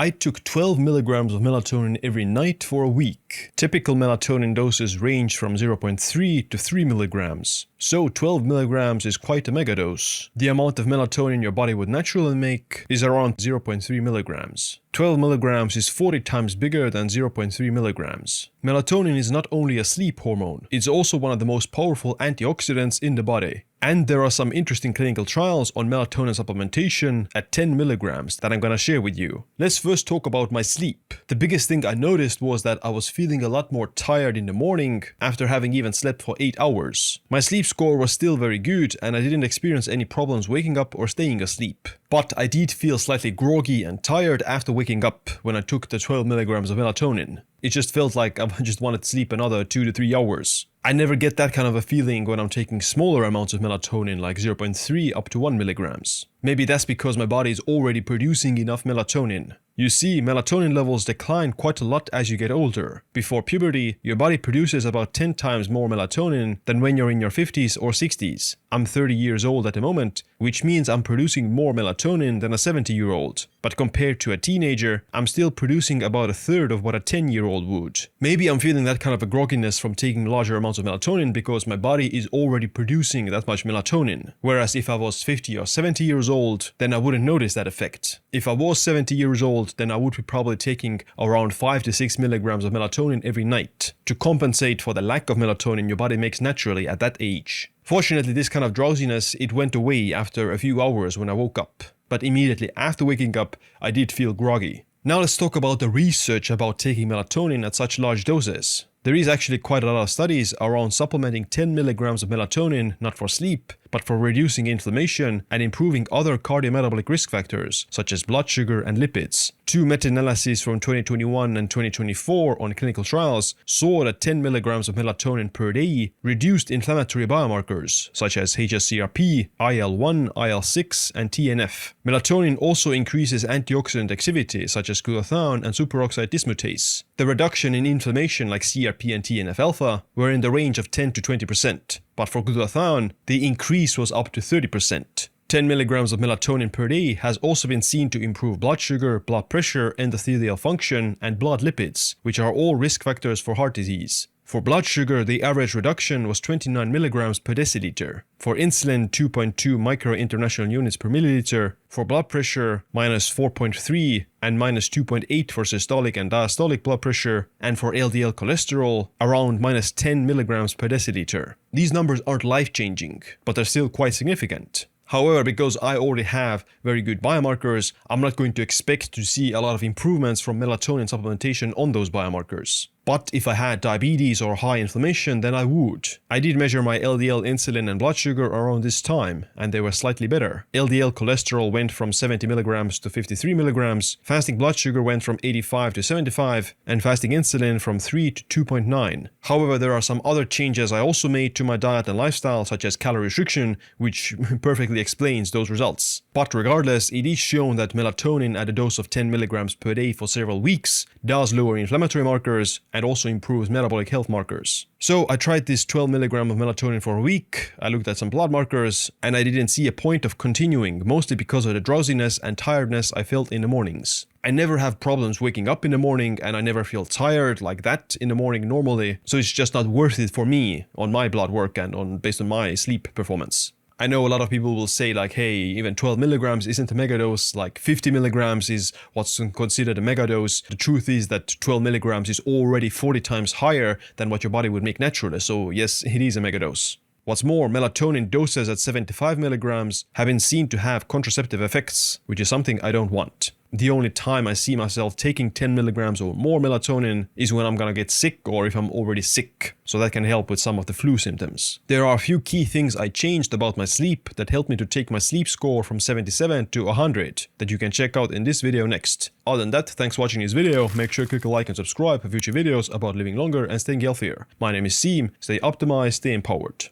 I took 12 milligrams of melatonin every night for a week. Typical melatonin doses range from 0.3 to 3 milligrams. So 12 milligrams is quite a megadose. The amount of melatonin your body would naturally make is around 0.3 milligrams. 12 milligrams is 40 times bigger than 0.3 milligrams. Melatonin is not only a sleep hormone, it's also one of the most powerful antioxidants in the body. And there are some interesting clinical trials on melatonin supplementation at 10 milligrams that I'm gonna share with you. Let's first talk about my sleep. The biggest thing I noticed was that I was feeling a lot more tired in the morning after having even slept for 8 hours. My sleep score was still very good and I didn't experience any problems waking up or staying asleep. But I did feel slightly groggy and tired after waking up when I took the 12 milligrams of melatonin. It just felt like I just wanted to sleep another 2 to 3 hours. I never get that kind of a feeling when I'm taking smaller amounts of melatonin like 0.3 up to 1 milligrams. Maybe that's because my body is already producing enough melatonin. You see, melatonin levels decline quite a lot as you get older. Before puberty, your body produces about 10 times more melatonin than when you're in your 50s or 60s. I'm 30 years old at the moment, which means I'm producing more melatonin than a 70-year-old. But compared to a teenager, I'm still producing about a third of what a 10-year-old would. Maybe I'm feeling that kind of a grogginess from taking larger amounts of melatonin because my body is already producing that much melatonin. Whereas if I was 50 or 70 years old, then I wouldn't notice that effect. If I was 70 years old, then I would be probably taking around 5 to 6 milligrams of melatonin every night to compensate for the lack of melatonin your body makes naturally at that age. Fortunately, this kind of drowsiness, it went away after a few hours when I woke up. But immediately after waking up, I did feel groggy. Now let's talk about the research about taking melatonin at such large doses. There is actually quite a lot of studies around supplementing 10 milligrams of melatonin, not for sleep, but for reducing inflammation and improving other cardiometabolic risk factors, such as blood sugar and lipids. Two meta-analyses from 2021 and 2024 on clinical trials saw that 10 milligrams of melatonin per day reduced inflammatory biomarkers, such as hsCRP, IL-1, IL-6, and TNF. Melatonin also increases antioxidant activity, such as glutathione and superoxide dismutase. The reduction in inflammation like CRP and TNF-alpha were in the range of 10 to 20%. But for glutathione, the increase was up to 30%. 10 milligrams of melatonin per day has also been seen to improve blood sugar, blood pressure, endothelial function, and blood lipids, which are all risk factors for heart disease. For blood sugar, the average reduction was 29 milligrams per deciliter. For insulin, 2.2 micro-international units per milliliter. For blood pressure, minus 4.3 and minus 2.8 for systolic and diastolic blood pressure. And for LDL cholesterol, around minus 10 milligrams per deciliter. These numbers aren't life-changing, but they're still quite significant. However, because I already have very good biomarkers, I'm not going to expect to see a lot of improvements from melatonin supplementation on those biomarkers. But if I had diabetes or high inflammation, then I would. I did measure my LDL, insulin, and blood sugar around this time, and they were slightly better. LDL cholesterol went from 70 milligrams to 53 milligrams, fasting blood sugar went from 85 to 75, and fasting insulin from 3 to 2.9. However, there are some other changes I also made to my diet and lifestyle, such as calorie restriction, which perfectly explains those results. But regardless, it is shown that melatonin at a dose of 10 milligrams per day for several weeks does lower inflammatory markers and also improves metabolic health markers. So I tried this 12 milligram of melatonin for a week, I looked at some blood markers, and I didn't see a point of continuing, mostly because of the drowsiness and tiredness I felt in the mornings. I never have problems waking up in the morning and I never feel tired like that in the morning normally, so it's just not worth it for me on my blood work and based on my sleep performance. I know a lot of people will say like, hey, even 12 milligrams isn't a megadose, like 50 milligrams is what's considered a megadose. The truth is that 12 milligrams is already 40 times higher than what your body would make naturally, so yes, it is a megadose. What's more, melatonin doses at 75 milligrams have been seen to have contraceptive effects, which is something I don't want. The only time I see myself taking 10 milligrams or more melatonin is when I'm gonna get sick or if I'm already sick, so that can help with some of the flu symptoms. There are a few key things I changed about my sleep that helped me to take my sleep score from 77 to 100 that you can check out in this video next. Other than that, thanks for watching this video, make sure to click a like and subscribe for future videos about living longer and staying healthier. My name is Siim, stay optimized, stay empowered.